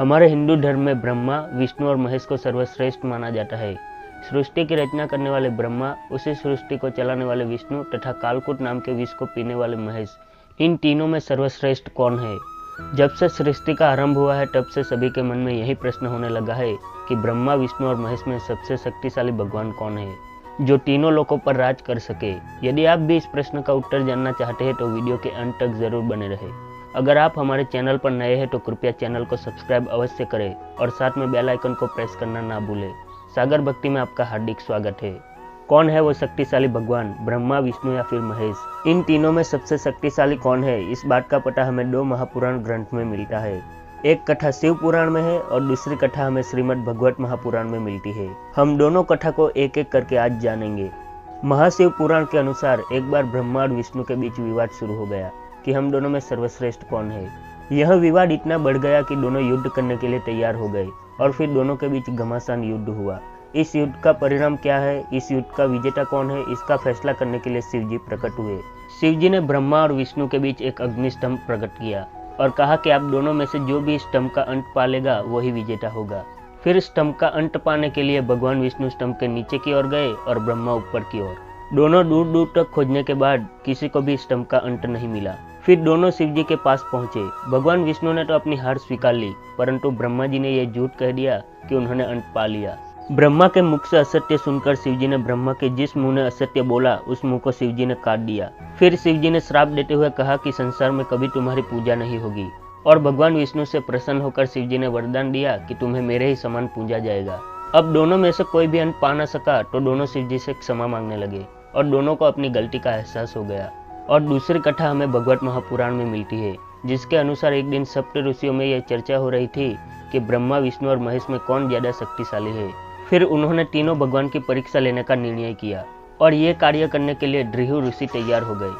हमारे हिंदू धर्म में ब्रह्मा, विष्णु और महेश को सर्वश्रेष्ठ माना जाता है। सृष्टि की रचना करने वाले ब्रह्मा, उसी सृष्टि को चलाने वाले विष्णु तथा कालकूट नाम के विष को पीने वाले महेश, इन तीनों में सर्वश्रेष्ठ कौन है? जब से सृष्टि का आरंभ हुआ है तब से सभी के मन में यही प्रश्न होने लगा है कि ब्रह्मा, विष्णु और महेश में सबसे शक्तिशाली भगवान कौन है, जो तीनों लोकों पर राज कर सके। यदि आप भी इस प्रश्न का उत्तर जानना चाहते हैं तो वीडियो के अंत तक जरूर बने रहे। अगर आप हमारे चैनल पर नए हैं तो कृपया चैनल को सब्सक्राइब अवश्य करें और साथ में बेल आइकन को प्रेस करना ना भूलें। सागर भक्ति में आपका हार्दिक स्वागत है। कौन है वो शक्तिशाली भगवान, ब्रह्मा, विष्णु या फिर महेश? इन तीनों में सबसे शक्तिशाली कौन है, इस बात का पता हमें दो महापुराण ग्रंथ में मिलता है। एक कथा शिव पुराण में है और दूसरी कथा हमें श्रीमद् भगवत महापुराण में मिलती है। हम दोनों कथा को एक एक करके आज जानेंगे। महाशिव पुराण के अनुसार एक बार ब्रह्मा और विष्णु के बीच विवाद शुरू हो गया कि हम दोनों में सर्वश्रेष्ठ कौन है। यह विवाद इतना बढ़ गया कि दोनों युद्ध करने के लिए तैयार हो गए और फिर दोनों के बीच घमासान युद्ध हुआ। इस युद्ध का परिणाम क्या है, इस युद्ध का विजेता कौन है, इसका फैसला करने के लिए शिव जी प्रकट हुए। शिव जी ने ब्रह्मा और विष्णु के बीच एक अग्नि स्तंभ प्रकट किया और कहा कि आप दोनों में से जो भी स्तंभ का अंत पा लेगा वही विजेता होगा। फिर स्तंभ का अंत पाने के लिए भगवान विष्णु स्तंभ के नीचे की ओर गए और ब्रह्मा ऊपर की ओर। दोनों दूर दूर तक खोजने के बाद किसी को भी स्तंभ का अंत नहीं मिला। फिर दोनों शिव जी के पास पहुंचे। भगवान विष्णु ने तो अपनी हार स्वीकार ली, परंतु ब्रह्मा जी ने यह झूठ कह दिया कि उन्होंने अंत पा लिया। ब्रह्मा के मुख से असत्य सुनकर शिव जी ने ब्रह्मा के जिस मुंह ने असत्य बोला उस मुंह को शिव जी ने काट दिया। फिर शिव जी ने श्राप देते हुए कहा कि संसार में कभी तुम्हारी पूजा नहीं होगी, और भगवान विष्णु से प्रसन्न होकर शिव जी ने वरदान दिया कि तुम्हें मेरे ही समान पूजा जाएगा। अब दोनों में से कोई भी अंत पा न सका तो दोनों शिव जी से क्षमा मांगने लगे और दोनों को अपनी गलती का एहसास हो गया। और दूसरी कथा हमें भगवत महापुराण में मिलती है, जिसके अनुसार एक दिन सप्त ऋषियों में यह चर्चा हो रही थी कि ब्रह्मा, विष्णु और महेश में कौन ज्यादा शक्तिशाली है। फिर उन्होंने तीनों भगवान की परीक्षा लेने का निर्णय किया और ये कार्य करने के लिए दृहु ऋषि तैयार हो गए।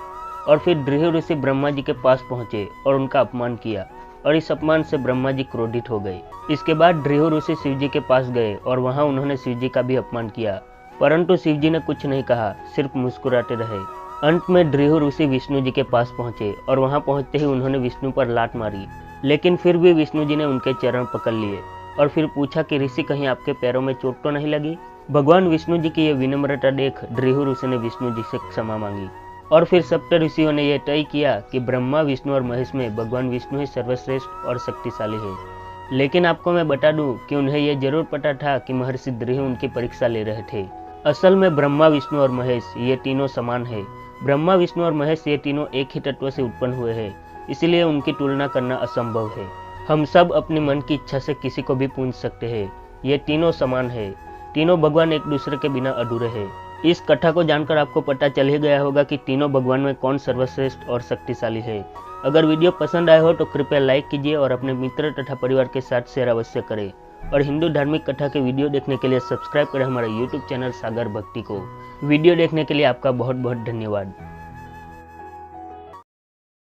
और फिर दृहु ऋषि ब्रह्मा जी के पास पहुंचे और उनका अपमान किया, और इस अपमान से ब्रह्मा जी क्रोधित हो गए। इसके बाद दृहु ऋषि शिव जी के पास गए और वहां उन्होंने शिव जी का भी अपमान किया, परंतु शिव जी ने कुछ नहीं कहा, सिर्फ मुस्कुराते रहे। अंत में दृहु ऋषि विष्णु जी के पास पहुंचे और वहां पहुंचते ही उन्होंने विष्णु पर लात मारी, लेकिन फिर भी विष्णु जी ने उनके चरण पकड़ लिए और फिर पूछा कि ऋषि, कहीं आपके पैरों में चोट तो नहीं लगी? भगवान विष्णु जी की यह विनम्रता देख दृहु ऋषि ने विष्णु जी से क्षमा मांगी। और फिर सप्त ऋषियों ने यह तय किया कि ब्रह्मा, विष्णु और महेश में भगवान विष्णु ही सर्वश्रेष्ठ और शक्तिशाली है। लेकिन आपको मैं बता दूं कि उन्हें यह जरूर पता था कि महर्षि दृहु उनकी परीक्षा ले रहे थे। असल में ब्रह्मा, विष्णु और महेश ये तीनों समान है। ब्रह्मा, विष्णु और महेश ये तीनों एक ही तत्व से उत्पन्न हुए हैं, इसलिए उनकी तुलना करना असंभव है। हम सब अपनी मन की इच्छा से किसी को भी पूज सकते हैं। ये तीनों समान है, तीनों भगवान एक दूसरे के बिना अधूरे हैं। इस कथा को जानकर आपको पता चल ही गया होगा कि तीनों भगवान में कौन सर्वश्रेष्ठ और शक्तिशाली है। अगर वीडियो पसंद आया हो तो कृपया लाइक कीजिए और अपने मित्र तथा परिवार के साथ शेयर अवश्य करें। और हिंदू धार्मिक कथा के वीडियो देखने के लिए सब्सक्राइब करें हमारे YouTube चैनल सागर भक्ति को। वीडियो देखने के लिए आपका बहुत बहुत धन्यवाद।